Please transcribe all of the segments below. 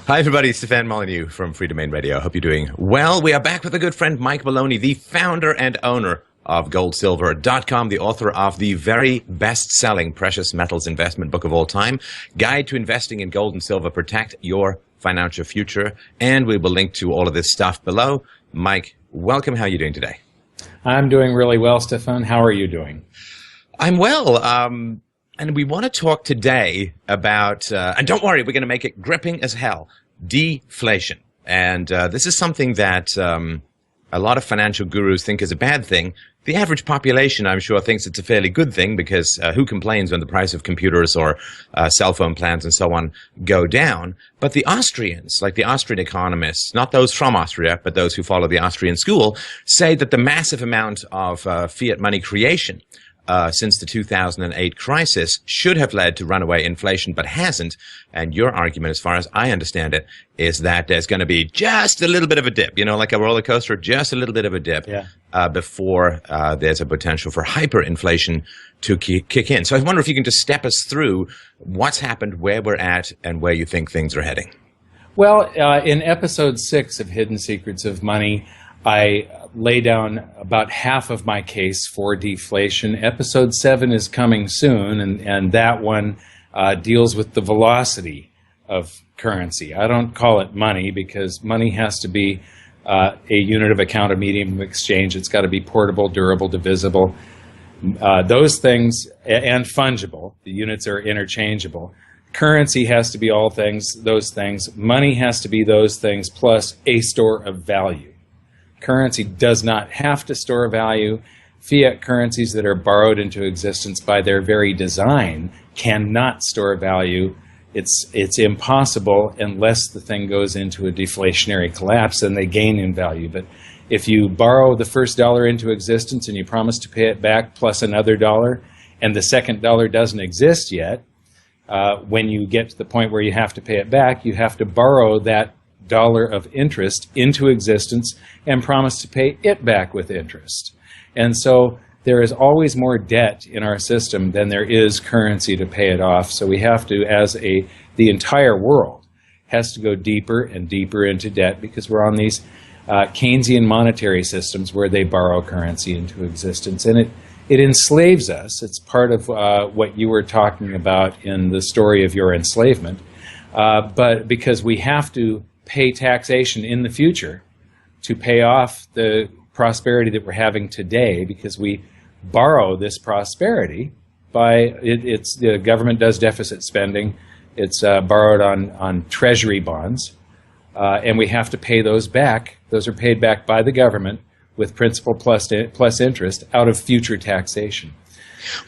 Hi, everybody. Stefan Molyneux from Free Domain Radio. Hope you're doing well. We are back with a good friend, Mike Maloney, the founder and owner of GoldSilver.com, the author of the very best-selling precious metals investment book of all time, Guide to Investing in Gold and Silver, Protect Your Financial Future. And we will link to all of this stuff below. Mike, welcome. How are you doing today? I'm doing really well, Stefan. How are you doing? I'm well. And we want to talk today about, and don't worry, we're going to make it gripping as hell, deflation. And this is something that a lot of financial gurus think is a bad thing. The average population, I'm sure, thinks it's a fairly good thing because who complains when the price of computers or cell phone plans and so on go down? But the Austrians, like the Austrian economists, not those from Austria, but those who follow the Austrian school, say that the massive amount of fiat money creation since the 2008 crisis should have led to runaway inflation, but hasn't. And your argument, as far as I understand it, is that there's going to be just a little bit of a dip, you know, like a roller coaster, just a little bit of a dip before there's a potential for hyperinflation to kick in. So I wonder if you can just step us through what's happened, where we're at, and where you think things are heading. Well, in episode 6 of Hidden Secrets of Money, I lay down about half of my case for deflation. Episode 7 is coming soon, and that one deals with the velocity of currency. I don't call it money because money has to be a unit of account, a medium of exchange. It's got to be portable, durable, divisible. Those things, and fungible. The units are interchangeable. Currency has to be all things, those things. Money has to be those things plus a store of value. Currency does not have to store value. Fiat currencies that are borrowed into existence by their very design cannot store value. It's impossible unless the thing goes into a deflationary collapse and they gain in value. But if you borrow the first dollar into existence and you promise to pay it back plus another dollar, and the second dollar doesn't exist yet, when you get to the point where you have to pay it back, you have to borrow that dollar of interest into existence and promise to pay it back with interest. And so there is always more debt in our system than there is currency to pay it off. So we have to, the entire world has to go deeper and deeper into debt because we're on these Keynesian monetary systems where they borrow currency into existence. And it enslaves us. It's part of what you were talking about in the story of your enslavement. But because we have to pay taxation in the future to pay off the prosperity that we're having today, because we borrow this prosperity by the government does deficit spending. It's borrowed on treasury bonds, and we have to pay those back. Those are paid back by the government with principal plus interest out of future taxation.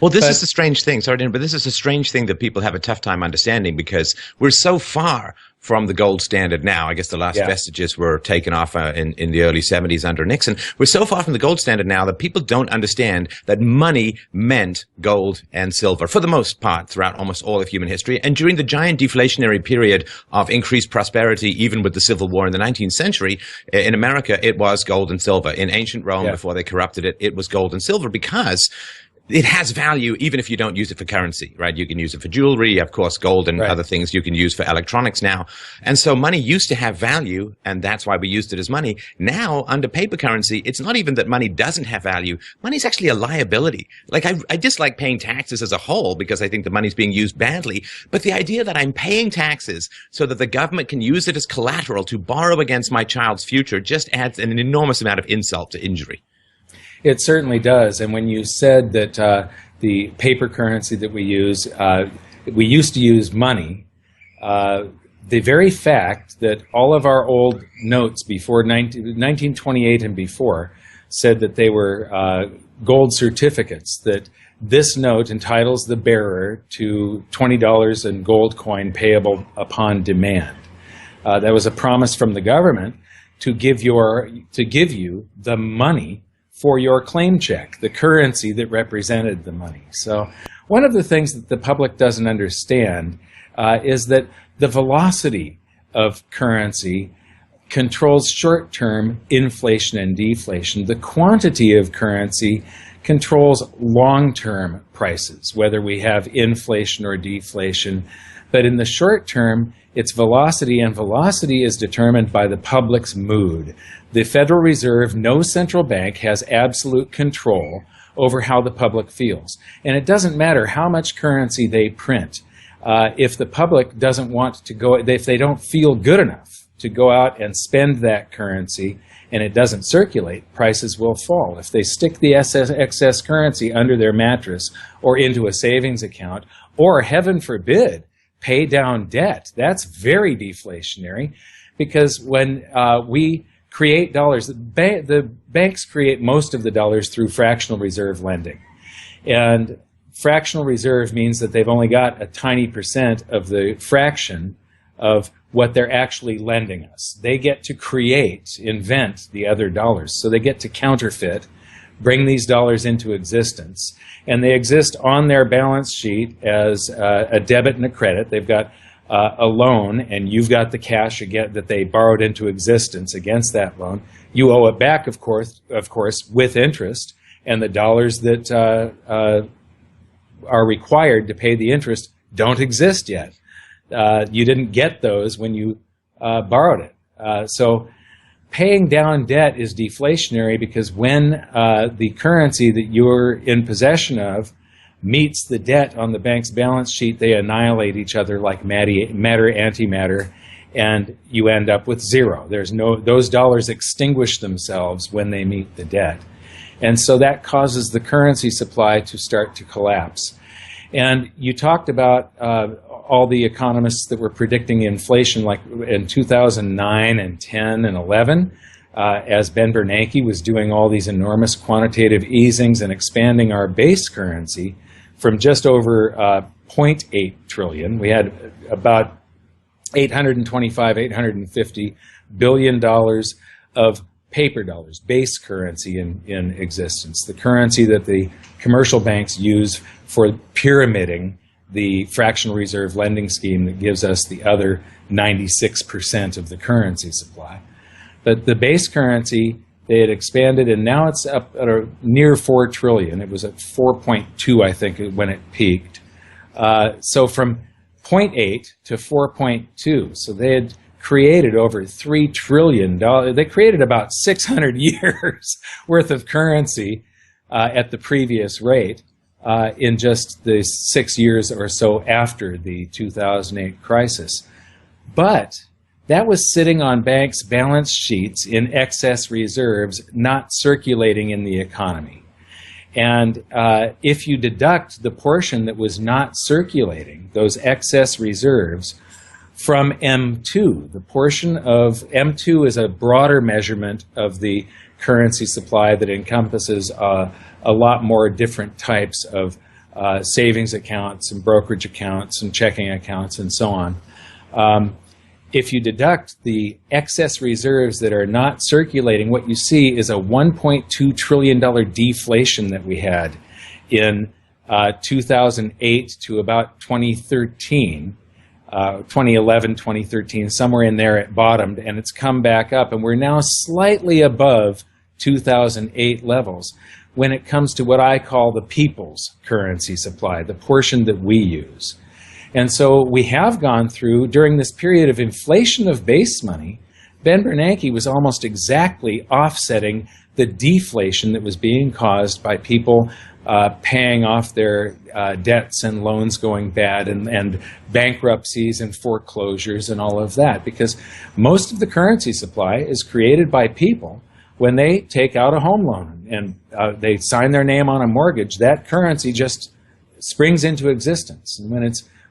Well, this is a strange thing. Sorry, but this is a strange thing that people have a tough time understanding because we're so far from the gold standard now. I guess the last vestiges were taken off in the early 70s under Nixon. We're so far from the gold standard now that people don't understand that money meant gold and silver for the most part throughout almost all of human history. And during the giant deflationary period of increased prosperity, even with the Civil War in the 19th century, in America, it was gold and silver. In ancient Rome, before they corrupted it, it was gold and silver because it has value even if you don't use it for currency, right? You can use it for jewelry, of course, gold and other things you can use for electronics now. And so money used to have value, and that's why we used it as money. Now, under paper currency, it's not even that money doesn't have value. Money's actually a liability. Like, I dislike paying taxes as a whole because I think the money's being used badly. But the idea that I'm paying taxes so that the government can use it as collateral to borrow against my child's future just adds an enormous amount of insult to injury. It certainly does. And when you said that the paper currency that we used to use money, the very fact that all of our old notes before 1928 and before said that they were gold certificates, that this note entitles the bearer to $20 in gold coin payable upon demand. That was a promise from the government to give you the money for your claim check, the currency that represented the money. So one of the things that the public doesn't understand is that the velocity of currency controls short-term inflation and deflation. The quantity of currency controls long-term prices, whether we have inflation or deflation. But in the short term, It's velocity, and velocity is determined by the public's mood. The Federal Reserve, no central bank, has absolute control over how the public feels. And it doesn't matter how much currency they print. If the public doesn't want to go, if they don't feel good enough to go out and spend that currency and it doesn't circulate, prices will fall. If they stick the excess currency under their mattress or into a savings account, or heaven forbid, pay down debt, that's very deflationary, because when we create dollars, the banks create most of the dollars through fractional reserve lending. And fractional reserve means that they've only got a tiny percent of the fraction of what they're actually lending us. They get to invent the other dollars. So they get to counterfeit, bring these dollars into existence, and they exist on their balance sheet as a debit and a credit. They've got a loan, and you've got the cash again that they borrowed into existence against that loan. You owe it back, of course, with interest, and the dollars that are required to pay the interest don't exist yet. You didn't get those when you borrowed it. So paying down debt is deflationary, because when the currency that you're in possession of meets the debt on the bank's balance sheet, they annihilate each other like matter antimatter, and you end up with zero. Those dollars extinguish themselves when they meet the debt. And so that causes the currency supply to start to collapse. And you talked about all the economists that were predicting inflation, like in 2009 and 10 and 11, as Ben Bernanke was doing all these enormous quantitative easings and expanding our base currency from just over 0.8 trillion. We had about $850 billion of paper dollars, base currency in existence, the currency that the commercial banks use for pyramiding the fractional reserve lending scheme that gives us the other 96% of the currency supply. But the base currency, they had expanded, and now it's up at near 4 trillion. It was at 4.2, I think, when it peaked. So from 0.8 to 4.2, so they had created over $3 trillion. They created about 600 years worth of currency at the previous rate in just the 6 years or so after the 2008 crisis. But that was sitting on banks' balance sheets in excess reserves, not circulating in the economy. And if you deduct the portion that was not circulating, those excess reserves, from M2, the portion of M2 is a broader measurement of the currency supply that encompasses a lot more different types of savings accounts and brokerage accounts and checking accounts and so on. If you deduct the excess reserves that are not circulating, what you see is a $1.2 trillion deflation that we had in 2008 to about 2013. 2011, 2013, somewhere in there it bottomed, and it's come back up, and we're now slightly above 2008 levels when it comes to what I call the people's currency supply, the portion that we use. And so we have gone through, during this period of inflation of base money, Ben Bernanke was almost exactly offsetting the deflation that was being caused by people paying off their debts and loans going bad, and bankruptcies and foreclosures and all of that, because most of the currency supply is created by people when they take out a home loan and they sign their name on a mortgage. That currency just springs into existence, and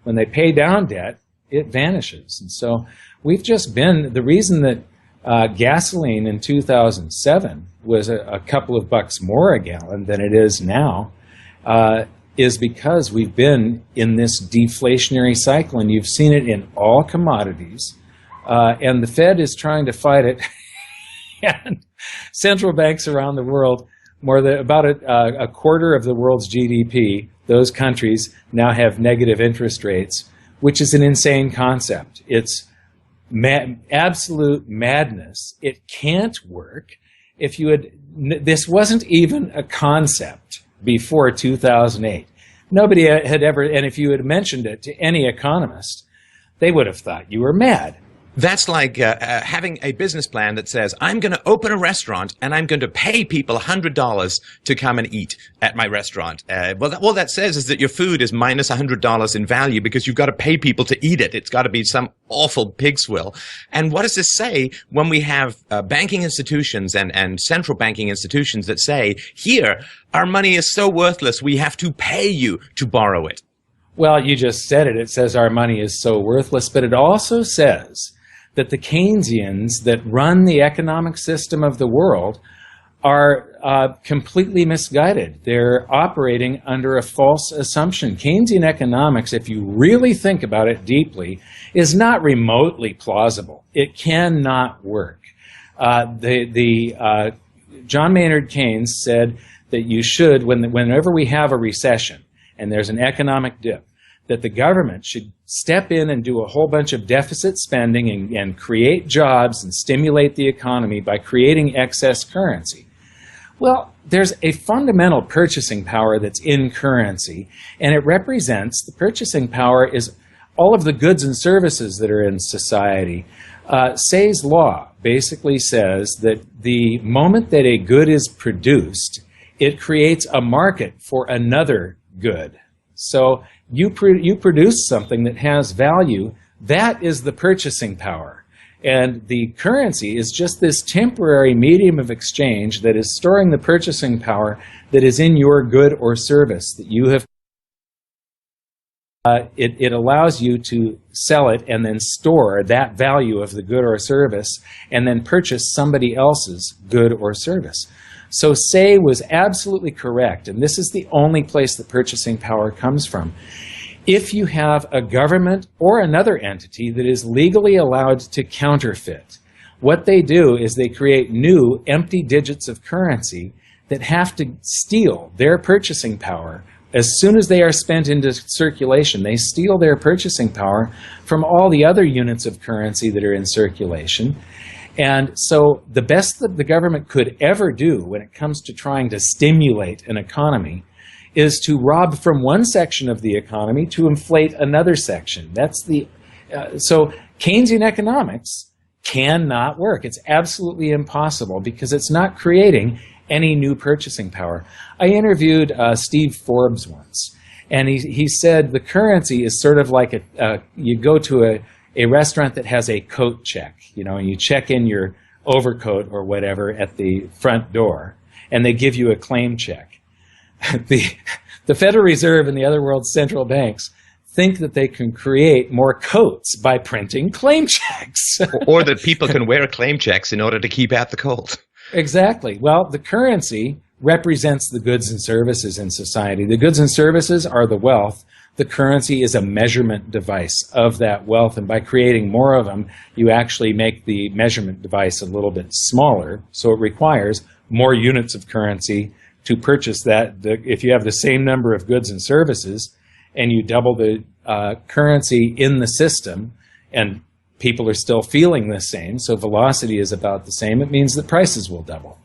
when they pay down debt, it vanishes. And so we've just been, the reason that gasoline in 2007 was a couple of bucks more a gallon than it is now, is because we've been in this deflationary cycle, and you've seen it in all commodities, and the Fed is trying to fight it. And central banks around the world, about a quarter of the world's GDP, those countries now have negative interest rates, which is an insane concept. It's absolute madness. It can't work. This wasn't even a concept before 2008. Nobody had ever, and if you had mentioned it to any economist, they would have thought you were mad. That's like having a business plan that says, I'm going to open a restaurant and I'm going to pay people $100 to come and eat at my restaurant. All that says is that your food is minus $100 in value because you've got to pay people to eat it. It's got to be some awful pig swill. And what does this say when we have banking institutions and central banking institutions that say, here, our money is so worthless, we have to pay you to borrow it? Well, you just said it. It says our money is so worthless, but it also says that the Keynesians that run the economic system of the world are completely misguided. They're operating under a false assumption. Keynesian economics, if you really think about it deeply, is not remotely plausible. It cannot work. John Maynard Keynes said that you should, whenever we have a recession and there's an economic dip, that the government should step in and do a whole bunch of deficit spending and create jobs and stimulate the economy by creating excess currency. Well, there's a fundamental purchasing power that's in currency, and it represents, the purchasing power is all of the goods and services that are in society. Say's law basically says that the moment that a good is produced, it creates a market for another good. So you produce something that has value, that is the purchasing power. And the currency is just this temporary medium of exchange that is storing the purchasing power that is in your good or service that you have. It allows you to sell it and then store that value of the good or service and then purchase somebody else's good or service. So Say was absolutely correct, and this is the only place the purchasing power comes from. If you have a government or another entity that is legally allowed to counterfeit, what they do is they create new empty digits of currency that have to steal their purchasing power. As soon as they are spent into circulation, they steal their purchasing power from all the other units of currency that are in circulation. And so the best that the government could ever do when it comes to trying to stimulate an economy is to rob from one section of the economy to inflate another section. So Keynesian economics cannot work. It's absolutely impossible because it's not creating any new purchasing power. I interviewed Steve Forbes once, and he said the currency is sort of like you go to a restaurant that has a coat check, and you check in your overcoat or whatever at the front door, and they give you a claim check. The Federal Reserve and the other world's central banks think that they can create more coats by printing claim checks. Or that people can wear claim checks in order to keep out the cold. Exactly. Well, the currency represents the goods and services in society. The goods and services are the wealth. The currency is a measurement device of that wealth, and by creating more of them, you actually make the measurement device a little bit smaller, so it requires more units of currency to purchase that. If you have the same number of goods and services, and you double the currency in the system, and people are still feeling the same, so velocity is about the same, it means that prices will double.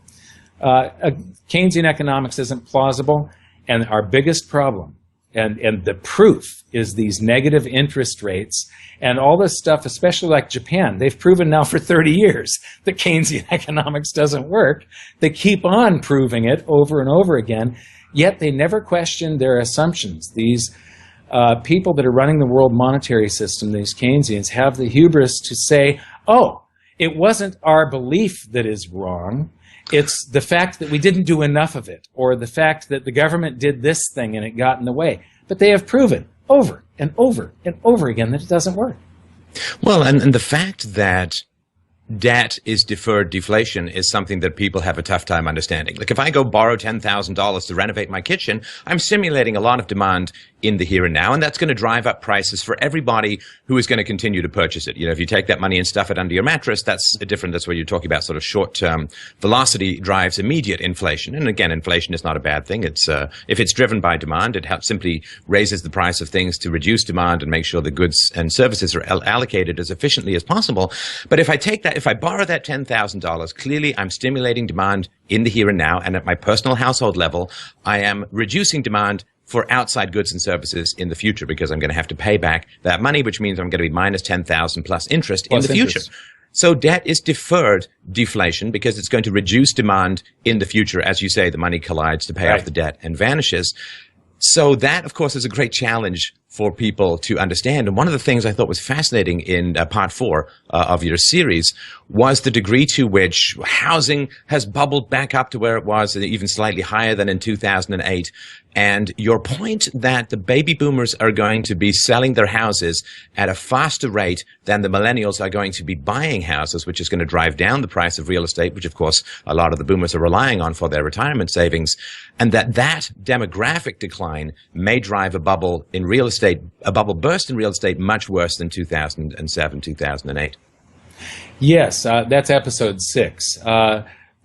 Keynesian economics isn't plausible, and our biggest problem, and the proof, is these negative interest rates and all this stuff, especially like Japan. They've proven now for 30 years that Keynesian economics doesn't work. They keep on proving it over and over again, yet they never question their assumptions. These people that are running the world monetary system, these Keynesians, have the hubris to say, oh, it wasn't our belief that is wrong. It's the fact that we didn't do enough of it, or the fact that the government did this thing and it got in the way. But they have proven over and over and over again that it doesn't work. Well, and the fact that debt is deferred deflation is something that people have a tough time understanding. Like if I go borrow $10,000 to renovate my kitchen, I'm stimulating a lot of demand in the here and now, and that's going to drive up prices for everybody who is going to continue to purchase it. If you take that money and stuff it under your mattress, that's where you're talking about sort of short-term velocity drives immediate inflation. And again, inflation is not a bad thing. It's if it's driven by demand, it simply raises the price of things to reduce demand and make sure the goods and services are allocated as efficiently as possible. But if I borrow that $10,000, clearly I'm stimulating demand in the here and now, and at my personal household level, I am reducing demand for outside goods and services in the future because I'm going to have to pay back that money, which means I'm going to be minus 10,000 plus interest in the future. So debt is deferred deflation because it's going to reduce demand in the future. As you say, the money collides to pay off the debt and vanishes. So that, of course, is a great challenge for people to understand. And one of the things I thought was fascinating in part 4 of your series was the degree to which housing has bubbled back up to where it was, even slightly higher than in 2008. And your point that the baby boomers are going to be selling their houses at a faster rate than the millennials are going to be buying houses, which is going to drive down the price of real estate, which, of course, a lot of the boomers are relying on for their retirement savings, and that demographic decline may drive a bubble in real estate, a bubble burst in real estate much worse than 2007, 2008. Yes, that's episode 6.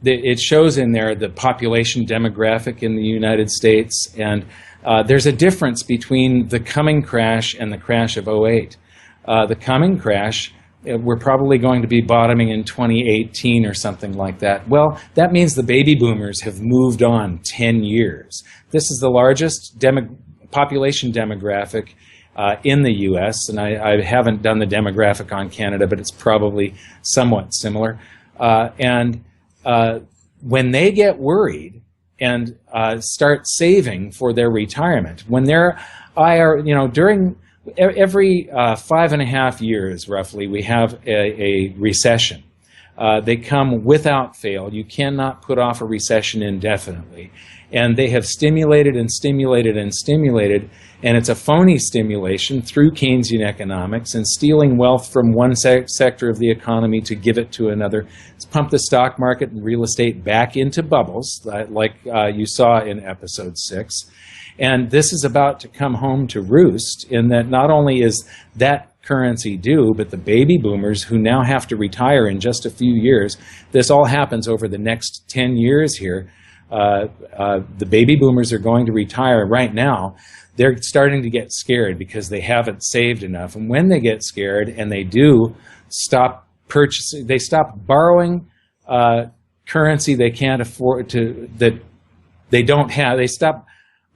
It shows in there the population demographic in the United States, and there's a difference between the coming crash and the crash of '08. The coming crash, we're probably going to be bottoming in 2018 or something like that. Well, that means the baby boomers have moved on 10 years. This is the largest population demographic in the U.S., and I haven't done the demographic on Canada, but it's probably somewhat similar. When they get worried and start saving for their retirement, when their during every 5.5 years roughly, we have a recession. They come without fail. You cannot put off a recession indefinitely. And they have stimulated and stimulated and stimulated, and it's a phony stimulation through Keynesian economics and stealing wealth from one sector of the economy to give it to another. It's pumped the stock market and real estate back into bubbles, like you saw in episode 6. And this is about to come home to roost in that not only is that currency due, but the baby boomers who now have to retire in just a few years, this all happens over the next 10 years here. The baby boomers are going to retire right now. They're starting to get scared because they haven't saved enough. And when they get scared and they do stop purchasing, they stop borrowing currency they can't afford to, that they don't have. They stop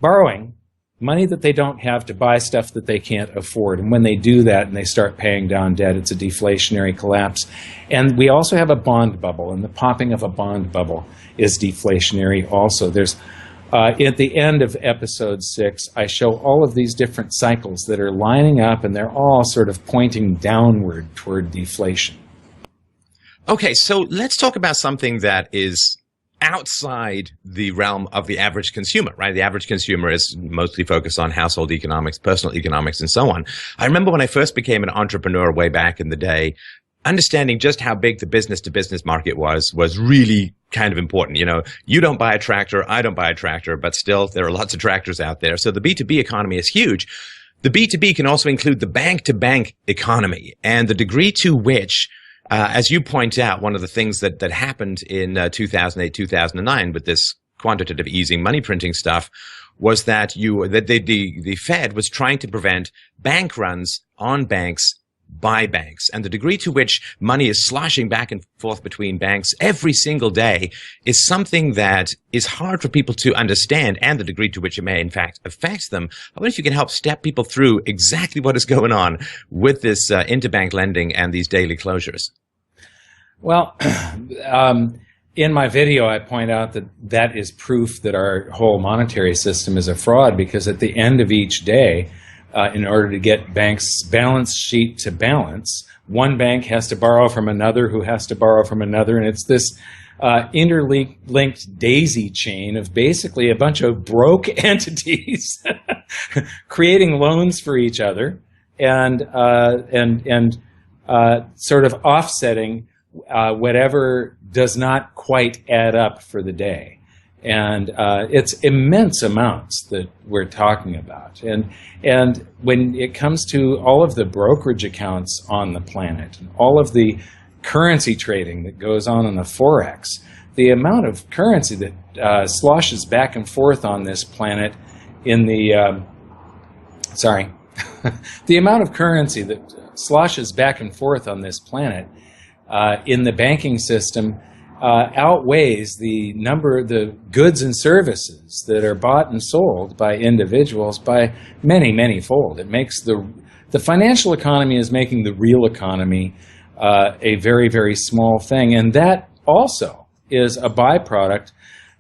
borrowing money that they don't have to buy stuff that they can't afford. And when they do that and they start paying down debt, it's a deflationary collapse. And we also have a bond bubble, and the popping of a bond bubble is deflationary also. There's at the end of episode 6, I show all of these different cycles that are lining up, and they're all sort of pointing downward toward deflation. Okay, so let's talk about something that is outside the realm of the average consumer, right? The average consumer is mostly focused on household economics, personal economics, and so on. I remember when I first became an entrepreneur way back in the day, understanding just how big the business-to-business market was really kind of important. You know, you don't buy a tractor, I don't buy a tractor, but still there are lots of tractors out there. So the B2B economy is huge. The B2B can also include the bank-to-bank economy, and the degree to which as you point out, one of the things that happened in 2008, 2009 with this quantitative easing money printing stuff was that the Fed was trying to prevent bank runs on banks by banks. And the degree to which money is sloshing back and forth between banks every single day is something that is hard for people to understand, and the degree to which it may in fact affect them. I wonder if you can help step people through exactly what is going on with this interbank lending and these daily closures. Well, in my video, I point out that is proof that our whole monetary system is a fraud, because at the end of each day, in order to get banks' balance sheet to balance, one bank has to borrow from another, who has to borrow from another, and it's this interlinked daisy chain of basically a bunch of broke entities creating loans for each other and sort of offsetting whatever does not quite add up for the day. And it's immense amounts that we're talking about. And when it comes to all of the brokerage accounts on the planet, and all of the currency trading that goes on the Forex, the amount of currency that sloshes back and forth on this planet in the, the amount of currency that sloshes back and forth on this planet in the banking system outweighs the number of the goods and services that are bought and sold by individuals by many, many fold. It makes the financial economy is making the real economy a very, very small thing. And that also is a byproduct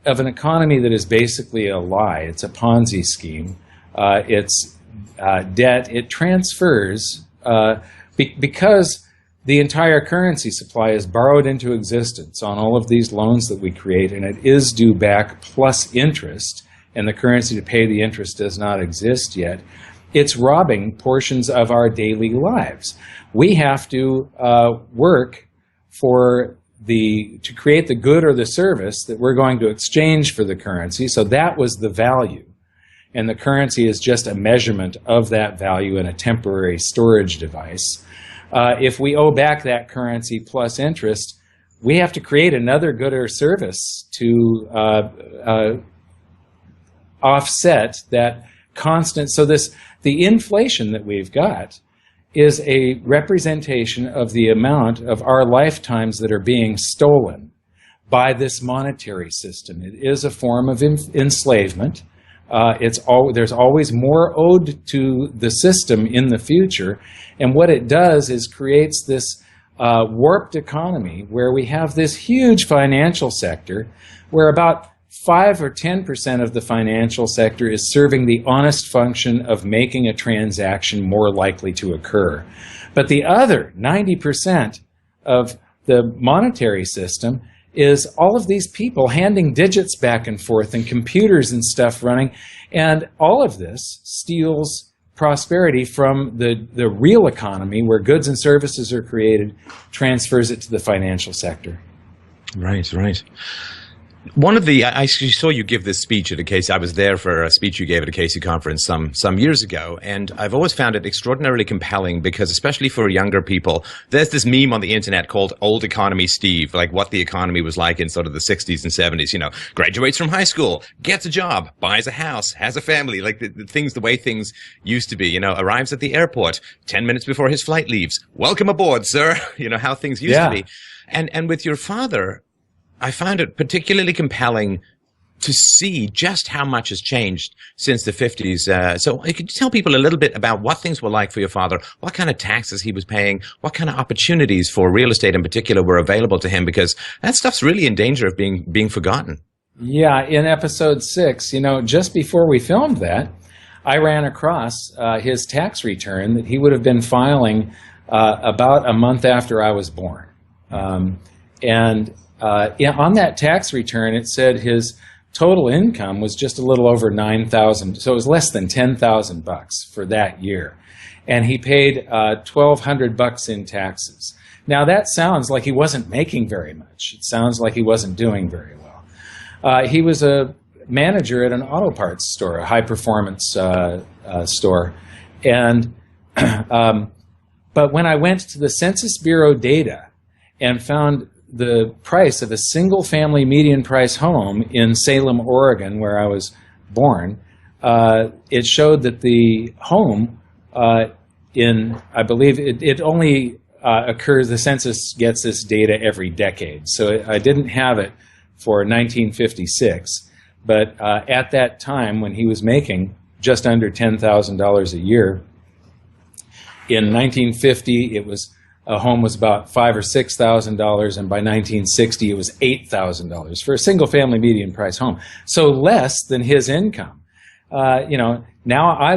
of an economy that is basically a lie. It's a Ponzi scheme. It's debt. It transfers because the entire currency supply is borrowed into existence on all of these loans that we create, and it is due back plus interest, and the currency to pay the interest does not exist yet. It's robbing portions of our daily lives. We have to work to create the good or the service that we're going to exchange for the currency. So that was the value. And the currency is just a measurement of that value in a temporary storage device. If we owe back that currency plus interest, we have to create another good or service to offset that constant. So the inflation that we've got is a representation of the amount of our lifetimes that are being stolen by this monetary system. It is a form of enslavement. There's always more owed to the system in the future, and what it does is creates this warped economy where we have this huge financial sector where about 5 or 10% of the financial sector is serving the honest function of making a transaction more likely to occur. But the other 90% of the monetary system is all of these people handing digits back and forth and computers and stuff running, and all of this steals prosperity from the real economy where goods and services are created, transfers it to the financial sector. Right, right. One of the, I saw you give this speech at a Casey. I was there for a speech you gave at a Casey conference some years ago, and I've always found it extraordinarily compelling because, especially for younger people, there's this meme on the internet called Old Economy Steve, like what the economy was like in sort of the 60s and 70s, you know, graduates from high school, gets a job, buys a house, has a family, like the way things used to be, you know, arrives at the airport 10 minutes before his flight leaves. Welcome aboard, sir. You know, how things used to be. And with your father, I found it particularly compelling to see just how much has changed since the 50s. So could you tell people a little bit about what things were like for your father, what kind of taxes he was paying, what kind of opportunities for real estate in particular were available to him? Because that stuff's really in danger of being forgotten. Yeah, in episode 6, you know, just before we filmed that, I ran across his tax return that he would have been filing about a month after I was born. On that tax return, it said his total income was just a little over $9,000, so it was less than $10,000 for that year, and he paid $1,200 in taxes. Now that sounds like he wasn't making very much. It sounds like he wasn't doing very well. He was a manager at an auto parts store, a high performance store, and but when I went to the Census Bureau data and found the price of a single-family median price home in Salem, Oregon, where I was born, it showed that the home I believe it only occurs, the census gets this data every decade. So I didn't have it for 1956, but at that time when he was making just under $10,000 a year, in 1950 a home was about $5,000 or $6,000, and by 1960 it was $8,000 for a single-family median-price home. So less than his income. You know, now I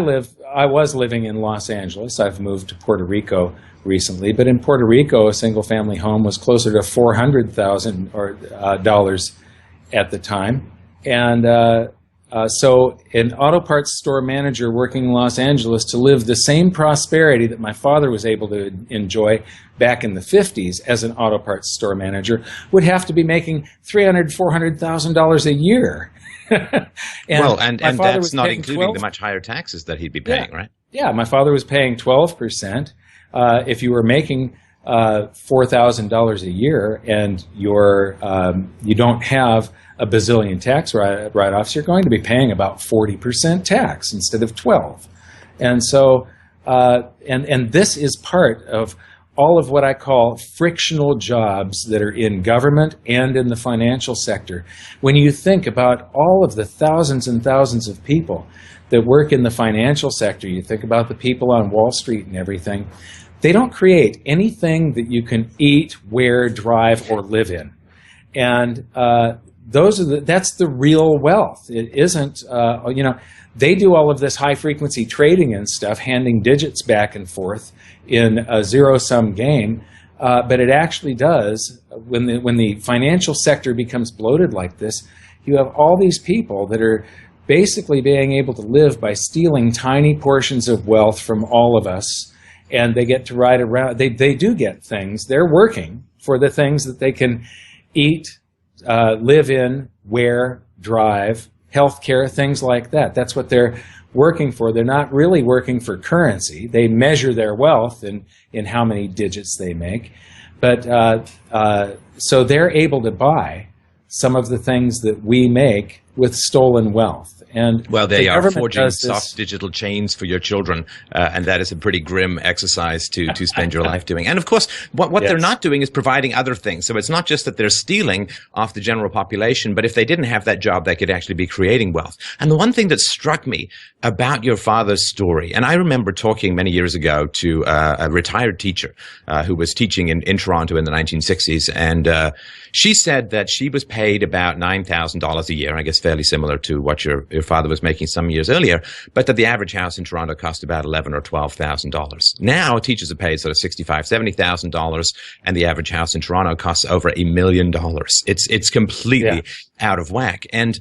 was living in Los Angeles. I've moved to Puerto Rico recently, but in Puerto Rico, a single-family home was closer to $400,000 at the time, and so an auto parts store manager working in Los Angeles, to live the same prosperity that my father was able to enjoy back in the 50s as an auto parts store manager, would have to be making $300,000, $400,000 a year. and that's not including the much higher taxes that he'd be paying, right? Yeah, my father was paying 12%. If you were making $4,000 a year and you don't have a bazillion tax write-offs, you're going to be paying about 40% tax instead of 12%. And so, and this is part of all of what I call frictional jobs that are in government and in the financial sector. When you think about all of the thousands and thousands of people that work in the financial sector, you think about the people on Wall Street and everything, they don't create anything that you can eat, wear, drive, or live in. And that's the real wealth. It isn't, they do all of this high-frequency trading and stuff, handing digits back and forth in a zero-sum game, but it actually does, when the financial sector becomes bloated like this, you have all these people that are basically being able to live by stealing tiny portions of wealth from all of us, and they get to ride around. They do get things. They're working for the things that they can eat, live in, wear, drive, healthcare, things like that. That's what they're working for. They're not really working for currency. They measure their wealth in how many digits they make. But so they're able to buy some of the things that we make with stolen wealth. And well, they are forging soft digital chains for your children, and that is a pretty grim exercise to spend your life doing. And of course, what they're not doing is providing other things. So it's not just that they're stealing off the general population, but if they didn't have that job, they could actually be creating wealth. And the one thing that struck me about your father's story, and I remember talking many years ago to a retired teacher who was teaching in Toronto in the 1960s, and she said that she was paid about $9,000 a year, I guess fairly similar to what your father was making some years earlier, but that the average house in Toronto cost about $11,000 or $12,000. Now, teachers are paid sort of $65,000, $70,000, and the average house in Toronto costs over $1 million. It's completely out of whack. And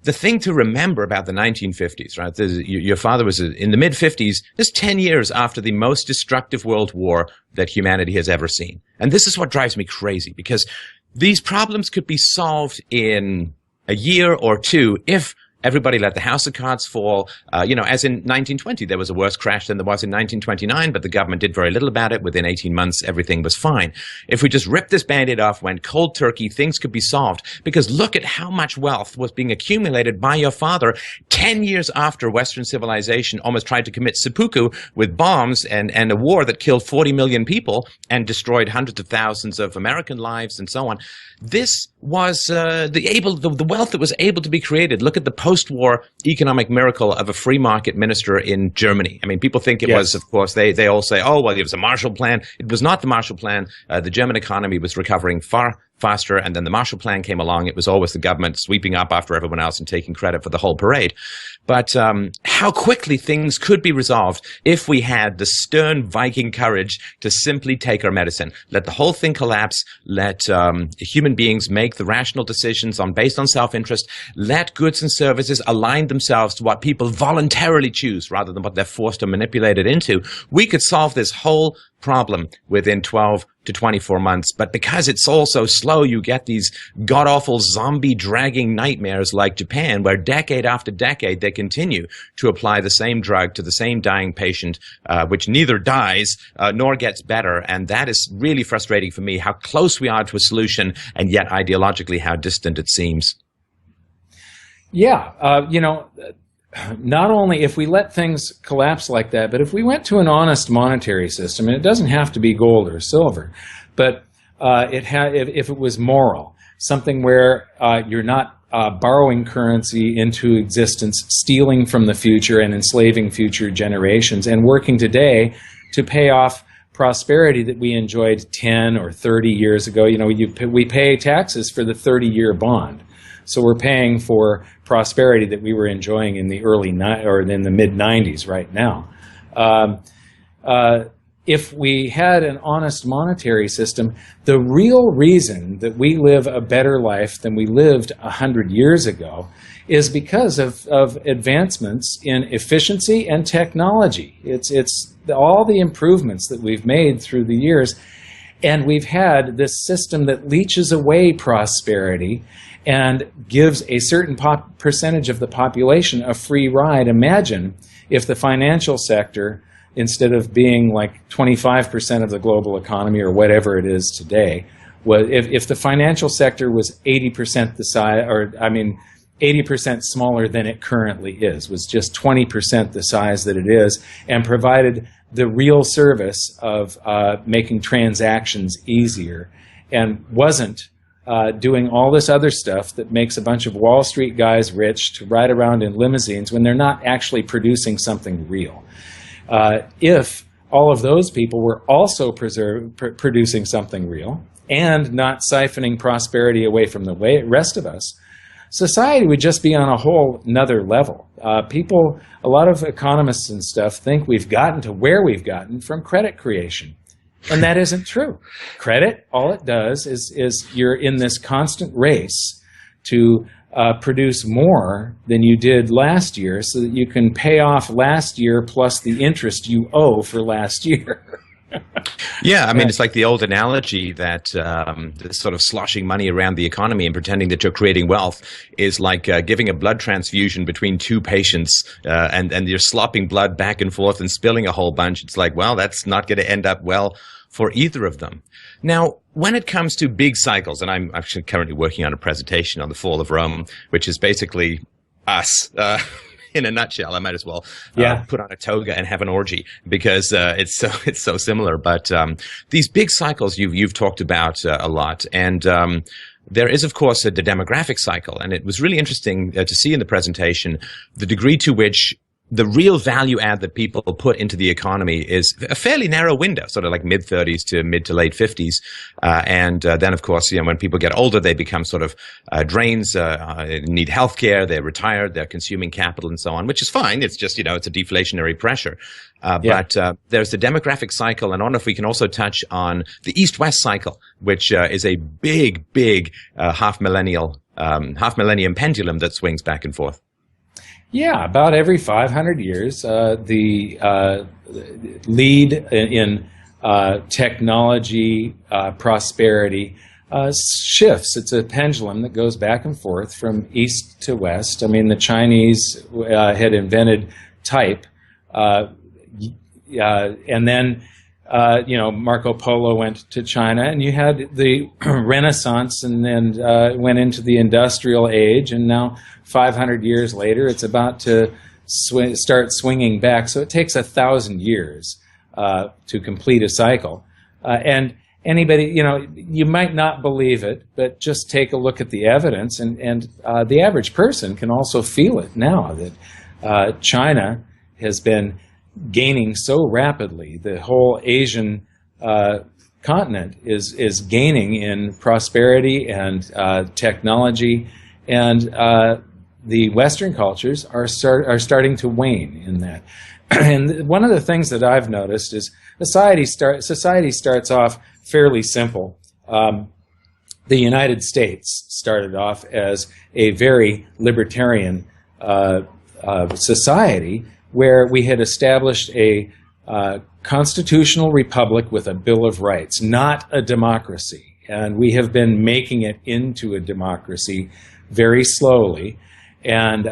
the thing to remember about the 1950s, right? Your father was in the mid-50s. This 10 years after the most destructive world war that humanity has ever seen. And this is what drives me crazy, because these problems could be solved in a year or two if everybody let the house of cards fall. As in 1920, there was a worse crash than there was in 1929, but the government did very little about it. Within 18 months, everything was fine. If we just ripped this Band-Aid off, went cold turkey, things could be solved. Because look at how much wealth was being accumulated by your father 10 years after Western civilization almost tried to commit seppuku with bombs and a war that killed 40 million people and destroyed hundreds of thousands of American lives and so on. This was the wealth that was able to be created. Look at the post-war economic miracle of a free market minister in Germany. I mean, people think it was, of course, they all say, oh, well, it was a Marshall Plan. It was not the Marshall Plan. The German economy was recovering far faster, and then the Marshall Plan came along. It was always the government sweeping up after everyone else and taking credit for the whole parade. But how quickly things could be resolved if we had the stern Viking courage to simply take our medicine, let the whole thing collapse, let human beings make the rational decisions based on self-interest, let goods and services align themselves to what people voluntarily choose rather than what they're forced or manipulated into. We could solve this whole problem within 12 to 24 months. But because it's all so slow, you get these god-awful zombie-dragging nightmares like Japan, where decade after decade they continue to apply the same drug to the same dying patient, which neither dies nor gets better. And that is really frustrating for me, how close we are to a solution, and yet ideologically how distant it seems. Yeah, not only if we let things collapse like that, but if we went to an honest monetary system, and it doesn't have to be gold or silver, but if it was moral, something where you're not borrowing currency into existence, stealing from the future and enslaving future generations, and working today to pay off prosperity that we enjoyed 10 or 30 years ago. We pay taxes for the 30-year bond. So we're paying for prosperity that we were enjoying in the in the mid-90s right now. If we had an honest monetary system, the real reason that we live a better life than we lived 100 years ago is because of advancements in efficiency and technology. It's all the improvements that we've made through the years, and we've had this system that leeches away prosperity and gives a certain percentage of the population a free ride. Imagine if the financial sector, instead of being like 25% of the global economy or whatever it is today, if the financial sector was 80% the size, 80% smaller than it currently is, was just 20% the size that it is, and provided the real service of making transactions easier, and wasn't doing all this other stuff that makes a bunch of Wall Street guys rich to ride around in limousines when they're not actually producing something real. If all of those people were also producing something real and not siphoning prosperity away from the rest of us, society would just be on a whole nother level. A lot of economists and stuff think we've gotten to where we've gotten from credit creation. And that isn't true. Credit, all it does is you're in this constant race to produce more than you did last year so that you can pay off last year plus the interest you owe for last year. Yeah, I mean, it's like the old analogy that sort of sloshing money around the economy and pretending that you're creating wealth is like giving a blood transfusion between two patients and you're slopping blood back and forth and spilling a whole bunch. It's like, well, that's not going to end up well for either of them. Now, when it comes to big cycles, and I'm actually currently working on a presentation on the fall of Rome, which is basically us. In a nutshell, I might as well put on a toga and have an orgy because it's so similar. But these big cycles you've talked about a lot, and there is, of course, the demographic cycle, and it was really interesting to see in the presentation the degree to which the real value add that people put into the economy is a fairly narrow window, sort of like mid-30s to mid to late 50s. And then, of course, when people get older, they become sort of drains, need healthcare, they're retired, they're consuming capital and so on, which is fine. It's just, it's a deflationary pressure. But there's the demographic cycle, and I don't know if we can also touch on the East-West cycle, which is a big half-millennium pendulum that swings back and forth. Yeah, about every 500 years, the lead in technology, prosperity, shifts. It's a pendulum that goes back and forth from east to west. I mean, the Chinese had invented type, and then Marco Polo went to China, and you had the Renaissance, and then went into the industrial age, and now 500 years later, it's about to start swinging back. So it takes 1,000 years to complete a cycle. And anybody, you might not believe it, but just take a look at the evidence, and the average person can also feel it now that China has been gaining so rapidly. The whole Asian continent is gaining in prosperity and technology, and the Western cultures are starting to wane in that. And one of the things that I've noticed is society starts off fairly simple. The United States started off as a very libertarian society, where we had established a constitutional republic with a Bill of Rights, not a democracy. And we have been making it into a democracy very slowly. And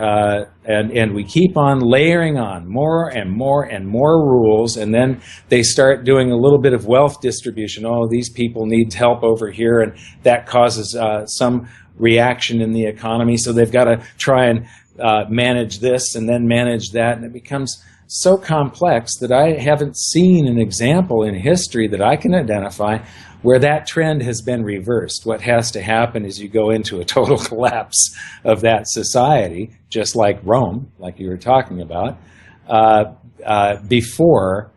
we keep on layering on more and more and more rules, and then they start doing a little bit of wealth distribution. Oh, these people need help over here, and that causes some reaction in the economy, so they've got to try and manage this and then manage that, and it becomes so complex that I haven't seen an example in history that I can identify where that trend has been reversed. What has to happen is you go into a total collapse of that society, just like Rome, like you were talking about, before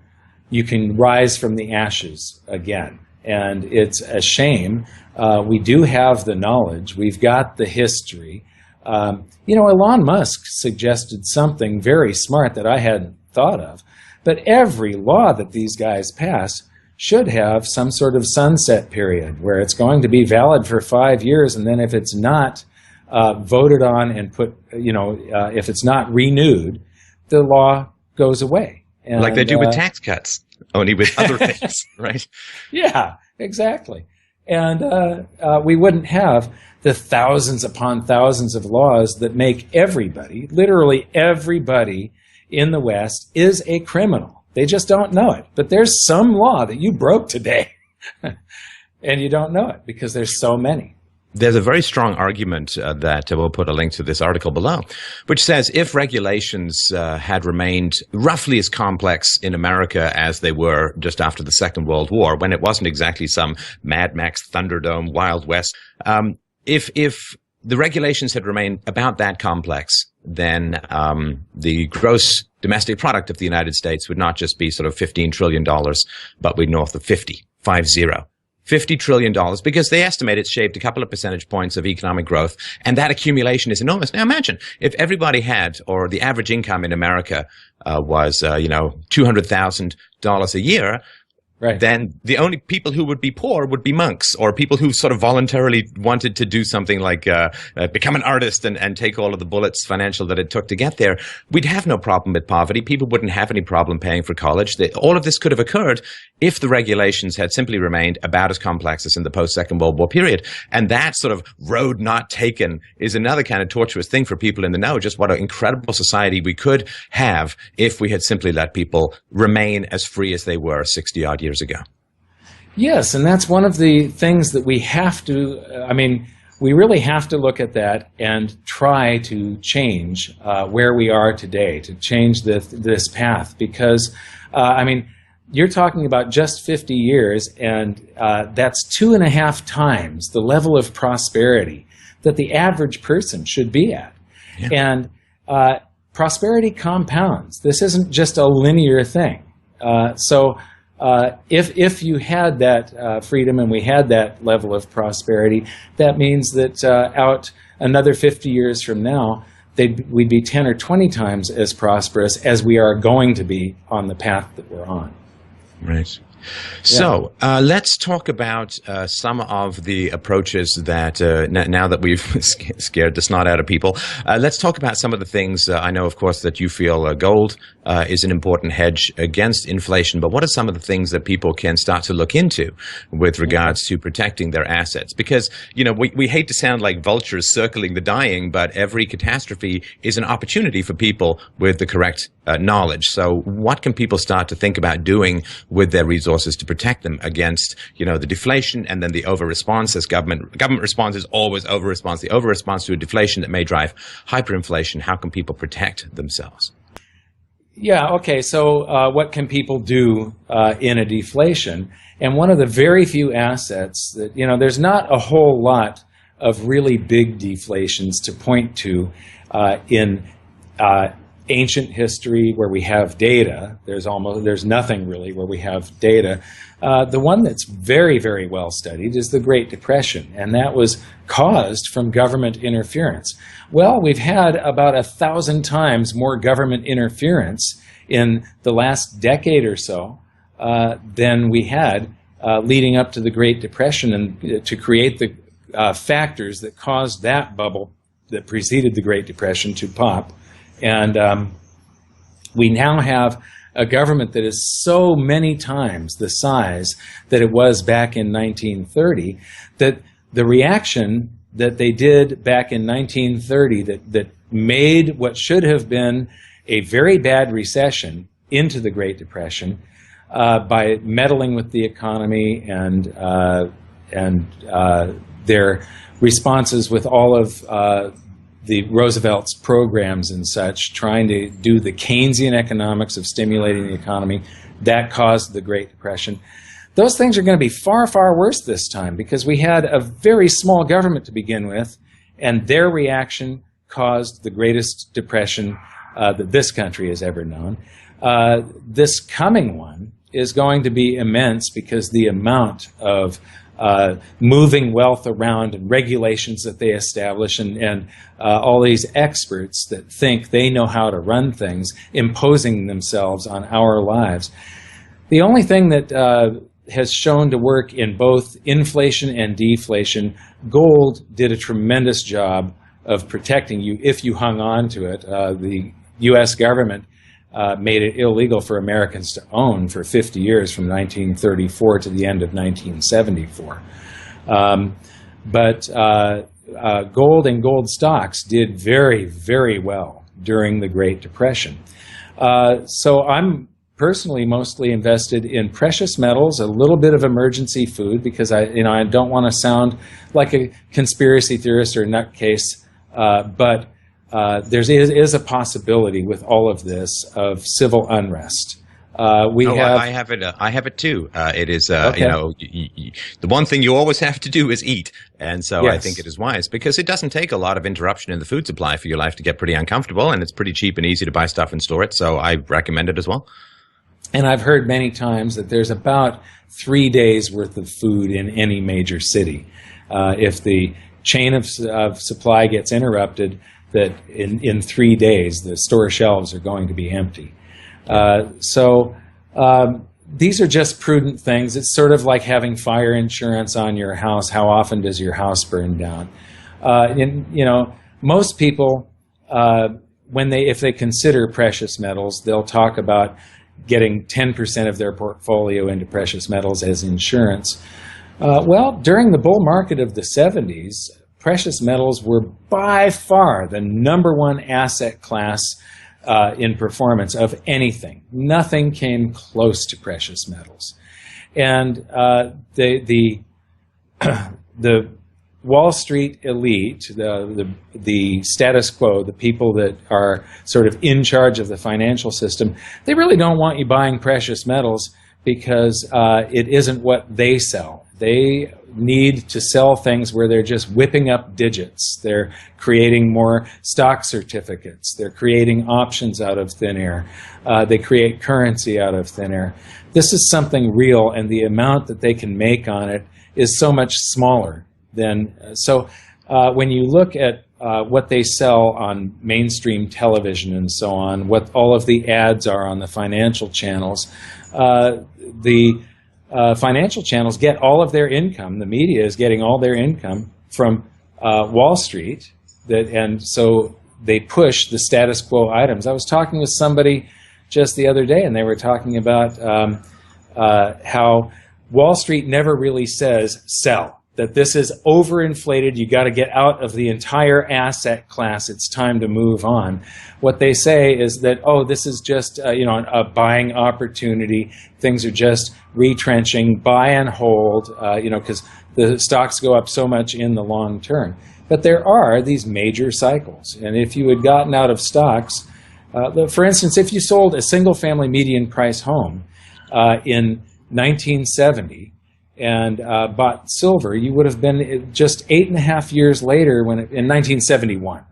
you can rise from the ashes again. And it's a shame. We do have the knowledge. We've got the history. Elon Musk suggested something very smart that I hadn't thought of. But every law that these guys pass should have some sort of sunset period where it's going to be valid for 5 years, and then if it's not voted on and put, if it's not renewed, the law goes away. And, like they do with tax cuts, only with other things, right? Yeah, exactly. And we wouldn't have the thousands upon thousands of laws that make everybody, literally everybody in the West is a criminal. They just don't know it. But there's some law that you broke today, and you don't know it because there's so many. there's a very strong argument that we'll put a link to this article below, which says if regulations had remained roughly as complex in America as they were just after the Second World War, when it wasn't exactly some Mad Max Thunderdome Wild West, if the regulations had remained about that complex, then the gross domestic product of the United States would not just be sort of $15 trillion, but we'd north of 50. $50 trillion, because they estimate it's shaved a couple of percentage points of economic growth, and that accumulation is enormous. Now imagine if everybody had, or the average income in America was, $200,000 a year, right, then the only people who would be poor would be monks, or people who sort of voluntarily wanted to do something like become an artist and take all of the bullets financial that it took to get there. We'd have no problem with poverty. People wouldn't have any problem paying for college. All of this could have occurred if the regulations had simply remained about as complex as in the post-Second World War period. And that sort of road not taken is another kind of tortuous thing for people in the know, just what an incredible society we could have if we had simply let people remain as free as they were 60-odd years ago. Yes, and that's one of the things that we have to, we really have to look at that and try to change where we are today, to change this path, because, you're talking about just 50 years, and that's 2.5 times the level of prosperity that the average person should be at. Yeah. And prosperity compounds. This isn't just a linear thing. If you had that freedom and we had that level of prosperity, that means that out another 50 years from now, we'd be 10 or 20 times as prosperous as we are going to be on the path that we're on. Right. So let's talk about some of the approaches that, now that we've scared the snot out of people, let's talk about some of the things. I know, of course, that you feel gold is an important hedge against inflation, but what are some of the things that people can start to look into with regards to protecting their assets? Because, we hate to sound like vultures circling the dying, but every catastrophe is an opportunity for people with the correct knowledge. So what can people start to think about doing with their resources to protect them against, the deflation and then the over-response? As government response is always over-response. The over-response to a deflation that may drive hyperinflation. How can people protect themselves? Yeah, okay, so what can people do in a deflation? And one of the very few assets that, there's not a whole lot of really big deflations to point to in ancient history where we have data. There's nothing really where we have data. The one that's very, very well studied is the Great Depression, and that was caused from government interference. Well, we've had about 1,000 times more government interference in the last decade or so than we had leading up to the Great Depression, and to create the factors that caused that bubble that preceded the Great Depression to pop. And we now have a government that is so many times the size that it was back in 1930, that the reaction that they did back in 1930 that made what should have been a very bad recession into the Great Depression by meddling with the economy and their responses with all of the Roosevelt's programs and such, trying to do the Keynesian economics of stimulating the economy, that caused the Great Depression. Those things are going to be far, far worse this time, because we had a very small government to begin with, and their reaction caused the greatest depression that this country has ever known. This coming one is going to be immense, because the amount of moving wealth around and regulations that they establish, and all these experts that think they know how to run things, imposing themselves on our lives. The only thing that has shown to work in both inflation and deflation, gold did a tremendous job of protecting you if you hung on to it. The U.S. government made it illegal for Americans to own for 50 years, from 1934 to the end of 1974. But gold and gold stocks did very, very well during the Great Depression. So I'm personally mostly invested in precious metals, a little bit of emergency food, because I don't want to sound like a conspiracy theorist or nutcase, but there is a possibility with all of this of civil unrest. I have it too. It is, Okay. the one thing you always have to do is eat. And so I Yes. think it is wise because it doesn't take a lot of interruption in the food supply for your life to get pretty uncomfortable. And it's pretty cheap and easy to buy stuff and store it. So I recommend it as well. And I've heard many times that there's about 3 days worth of food in any major city. If the chain of supply gets interrupted, that in 3 days the store shelves are going to be empty. These are just prudent things. It's sort of like having fire insurance on your house. How often does your house burn down? Most people, if they consider precious metals, they'll talk about getting 10% of their portfolio into precious metals as insurance. During the bull market of the 70s, precious metals were by far the number one asset class in performance of anything. Nothing came close to precious metals. And the Wall Street elite, the status quo, the people that are sort of in charge of the financial system, they really don't want you buying precious metals because it isn't what they sell. They need to sell things where they're just whipping up digits. They're creating more stock certificates. They're creating options out of thin air. They create currency out of thin air. This is something real, and the amount that they can make on it is so much smaller than. When you look at what they sell on mainstream television and so on, what all of the ads are on the financial channels, financial channels get all of their income. The media is getting all their income from Wall Street, and so they push the status quo items. I was talking with somebody just the other day, and they were talking about how Wall Street never really says sell, that this is overinflated, you got to get out of the entire asset class, it's time to move on. What they say is that, this is just a buying opportunity, things are just retrenching, buy and hold, because the stocks go up so much in the long term. But there are these major cycles, and if you had gotten out of stocks, for instance, if you sold a single-family median price home in 1970, and bought silver, you would have been just 8.5 years later, in 1971.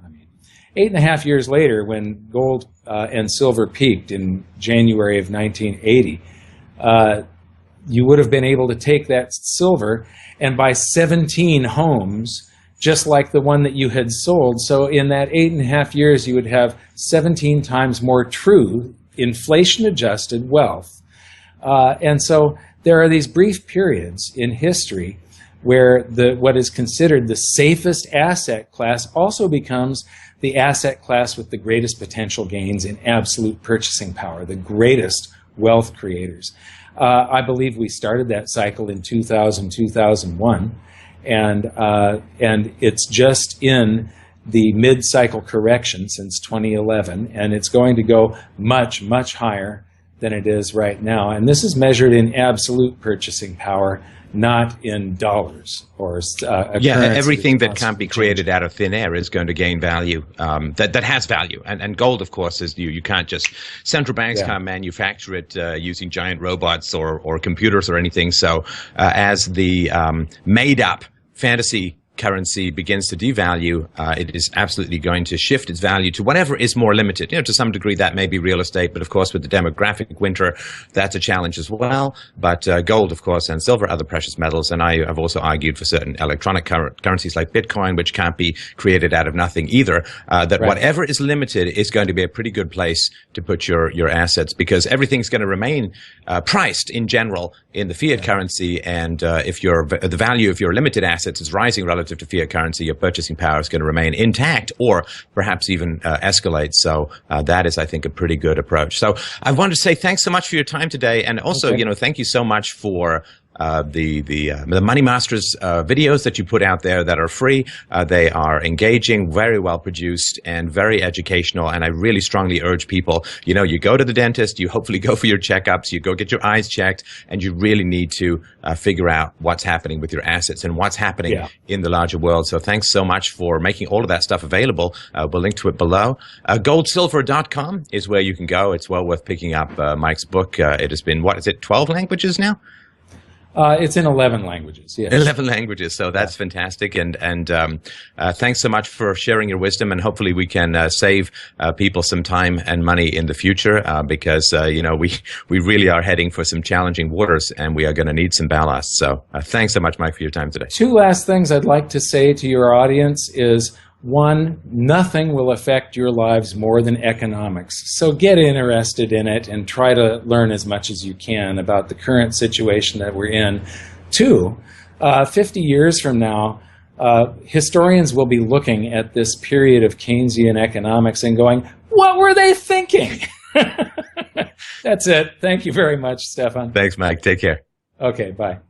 8.5 years later, when gold and silver peaked in January of 1980, you would have been able to take that silver and buy 17 homes, just like the one that you had sold. So in that 8.5 years, you would have 17 times more true inflation-adjusted wealth. And so there are these brief periods in history where what is considered the safest asset class also becomes the asset class with the greatest potential gains in absolute purchasing power, the greatest wealth creators. I believe we started that cycle in 2000, 2001, and it's just in the mid-cycle correction since 2011, and it's going to go much, much higher than it is right now. And this is measured in absolute purchasing power, not in dollars or everything that can't be created out of thin air is going to gain value. That has value, and gold, of course, is you can't just central banks can't manufacture it using giant robots or computers or anything. So as the made up fantasy currency begins to devalue, it is absolutely going to shift its value to whatever is more limited. To some degree, that may be real estate, but of course, with the demographic winter, that's a challenge as well. But gold, of course, and silver, other precious metals, and I have also argued for certain electronic currencies like Bitcoin, which can't be created out of nothing either, that whatever is limited is going to be a pretty good place to put your assets, because everything's going to remain priced in general in the fiat currency, and if the value of your limited assets is rising relative to fiat currency, your purchasing power is going to remain intact or perhaps even escalate. So that is, I think, a pretty good approach. So I wanted to say thanks so much for your time today. And also, thank you so much for the Money Masters videos that you put out there that are free. They are engaging, very well produced, and very educational. And I really strongly urge people, you go to the dentist, you hopefully go for your checkups, you go get your eyes checked, and you really need to figure out what's happening with your assets and what's happening in the larger world. So thanks so much for making all of that stuff available. We'll link to it below. Goldsilver.com is where you can go. It's well worth picking up Mike's book. It has been, 12 languages now? It's in 11 languages, yes. 11 languages, so that's fantastic. And thanks so much for sharing your wisdom, and hopefully we can save people some time and money in the future because, we really are heading for some challenging waters, and we are going to need some ballast. So thanks so much, Mike, for your time today. Two last things I'd like to say to your audience is, one, nothing will affect your lives more than economics. So get interested in it and try to learn as much as you can about the current situation that we're in. Two, 50 years from now, historians will be looking at this period of Keynesian economics and going, what were they thinking? That's it. Thank you very much, Stefan. Thanks, Mike. Take care. Okay, bye.